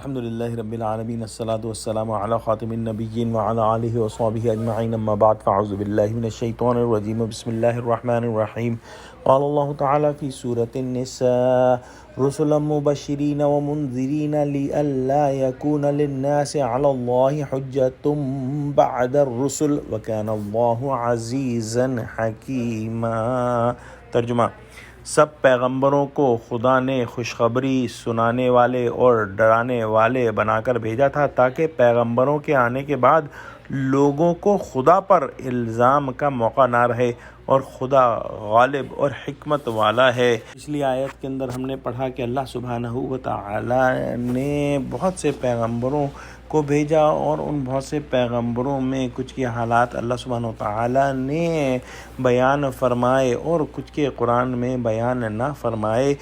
الحمد لله رب العالمين الصلاة والسلام على خاتم النبيين وعلى آله وصحبه أجمعين أما بعد فأعوذ بالله من الشيطان الرجيم بسم الله الرحمن الرحيم قال الله تعالى في سورة النساء رسلا مبشرين ومنذرين لئلا يكون للناس على الله حجة بعد الرسل وكان الله عزيزا حكيما۔ ترجمہ: سب پیغمبروں کو خدا نے خوشخبری سنانے والے اور ڈرانے والے بنا کر بھیجا تھا تاکہ پیغمبروں کے آنے کے بعد لوگوں کو خدا پر الزام کا موقع نہ رہے، اور خدا غالب اور حکمت والا ہے۔ پچھلی آیت کے اندر ہم نے پڑھا کہ اللہ سبحانہ و تعالی نے بہت سے پیغمبروں کو بھیجا، اور ان بہت سے پیغمبروں میں کچھ کے حالات اللہ سبحانہ و تعالی نے بیان فرمائے اور کچھ کے قرآن میں بیان نہ فرمائے،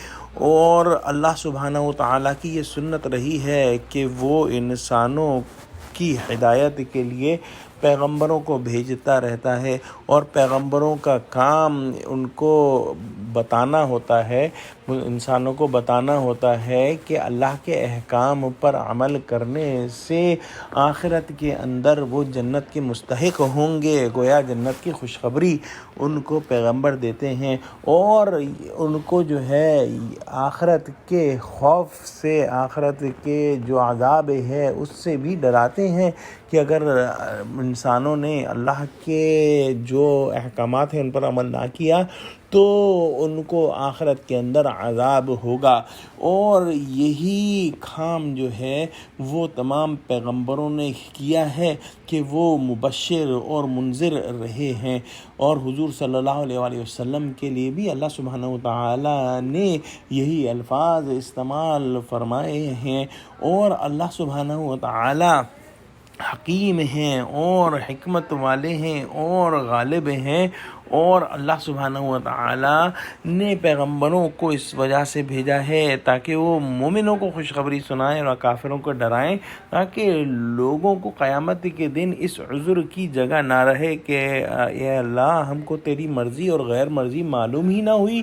اور اللہ سبحانہ و تعالی کی یہ سنت رہی ہے کہ وہ انسانوں کی ہدایت کے لیے پیغمبروں کو بھیجتا رہتا ہے، اور پیغمبروں کا کام ان کو بتانا ہوتا ہے، انسانوں کو بتانا ہوتا ہے کہ اللہ کے احکام پر عمل کرنے سے آخرت کے اندر وہ جنت کے مستحق ہوں گے۔ گویا جنت کی خوشخبری ان کو پیغمبر دیتے ہیں، اور ان کو جو ہے آخرت کے خوف سے، آخرت کے جو عذاب ہے اس سے بھی ڈراتے ہیں کہ اگر انسانوں نے اللہ کے جو احکامات ہیں ان پر عمل نہ کیا تو ان کو آخرت کے اندر عذاب ہوگا۔ اور یہی کام جو ہے وہ تمام پیغمبروں نے کیا ہے کہ وہ مبشر اور منذر رہے ہیں، اور حضور صلی اللہ علیہ وآلہ وسلم کے لیے بھی اللہ سبحانہ و تعالی نے یہی الفاظ استعمال فرمائے ہیں، اور اللہ سبحانہ و تعالی حکیم ہیں اور حکمت والے ہیں اور غالب ہیں، اور اللہ سبحانہ و تعالی نے پیغمبروں کو اس وجہ سے بھیجا ہے تاکہ وہ مومنوں کو خوشخبری سنائیں اور کافروں کو ڈرائیں، تاکہ لوگوں کو قیامت کے دن اس عذر کی جگہ نہ رہے کہ اے اللہ ہم کو تیری مرضی اور غیر مرضی معلوم ہی نہ ہوئی،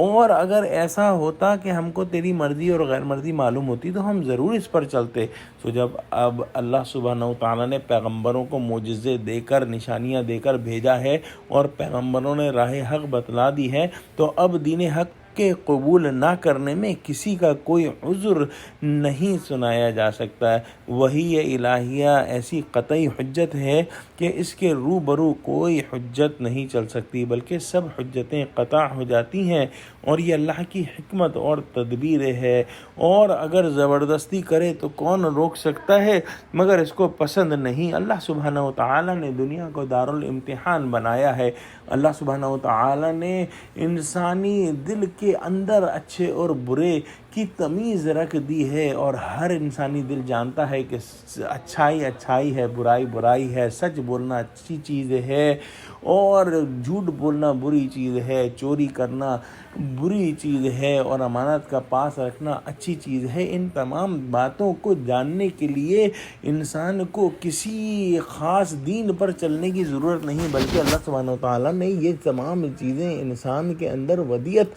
اور اگر ایسا ہوتا کہ ہم کو تیری مرضی اور غیر مرضی معلوم ہوتی تو ہم ضرور اس پر چلتے۔ تو جب اب اللہ سبحانہ و تعالیٰ نے پیغمبروں کو معجزے دے کر، نشانیاں دے کر بھیجا ہے، اور پیغمبروں نے راہ حق بتلا دی ہے، تو اب دین حق کے قبول نہ کرنے میں کسی کا کوئی عذر نہیں سنایا جا سکتا ہے۔ وحی الہیہ ایسی قطعی حجت ہے کہ اس کے روبرو کوئی حجت نہیں چل سکتی، بلکہ سب حجتیں قطع ہو جاتی ہیں، اور یہ اللہ کی حکمت اور تدبیر ہے، اور اگر زبردستی کرے تو کون روک سکتا ہے، مگر اس کو پسند نہیں۔ اللہ سبحانہ و تعالی نے دنیا کو دارالامتحان بنایا ہے۔ اللہ سبحانہ و تعالی نے انسانی دل کے اندر اچھے اور برے کی تمیز رکھ دی ہے، اور ہر انسانی دل جانتا ہے کہ اچھائی اچھائی ہے، برائی برائی ہے، سچ بولنا اچھی چیز ہے اور جھوٹ بولنا بری چیز ہے، چوری کرنا بری چیز ہے اور امانت کا پاس رکھنا اچھی چیز ہے۔ ان تمام باتوں کو جاننے کے لیے انسان کو کسی خاص دین پر چلنے کی ضرورت نہیں، بلکہ اللہ سبحانہ و تعالیٰ نے یہ تمام چیزیں انسان کے اندر ودیعت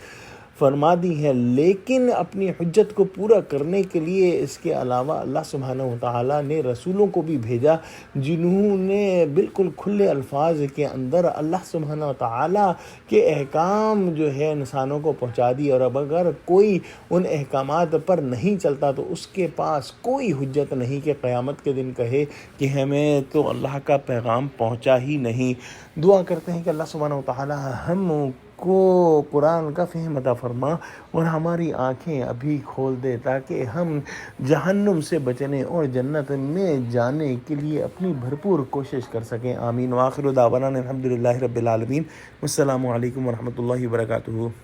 فرما دی ہے، لیکن اپنی حجت کو پورا کرنے کے لیے اس کے علاوہ اللہ سبحانہ و تعالیٰ نے رسولوں کو بھی بھیجا، جنہوں نے بالکل کھلے الفاظ کے اندر اللہ سبحانہ و تعالیٰ کے احکام جو ہے انسانوں کو پہنچا دی، اور اب اگر کوئی ان احکامات پر نہیں چلتا تو اس کے پاس کوئی حجت نہیں کہ قیامت کے دن کہے کہ ہمیں تو اللہ کا پیغام پہنچا ہی نہیں۔ دعا کرتے ہیں کہ اللہ سبحانہ و تعالیٰ ہم کو قرآن کا فہم عطا فرما اور ہماری آنکھیں ابھی کھول دے تاکہ ہم جہنم سے بچنے اور جنت میں جانے کے لیے اپنی بھرپور کوشش کر سکیں۔ آمین۔ وآخر دعوانا الحمدللہ رب العالمین۔ السلام علیکم ورحمۃ اللہ وبرکاتہ۔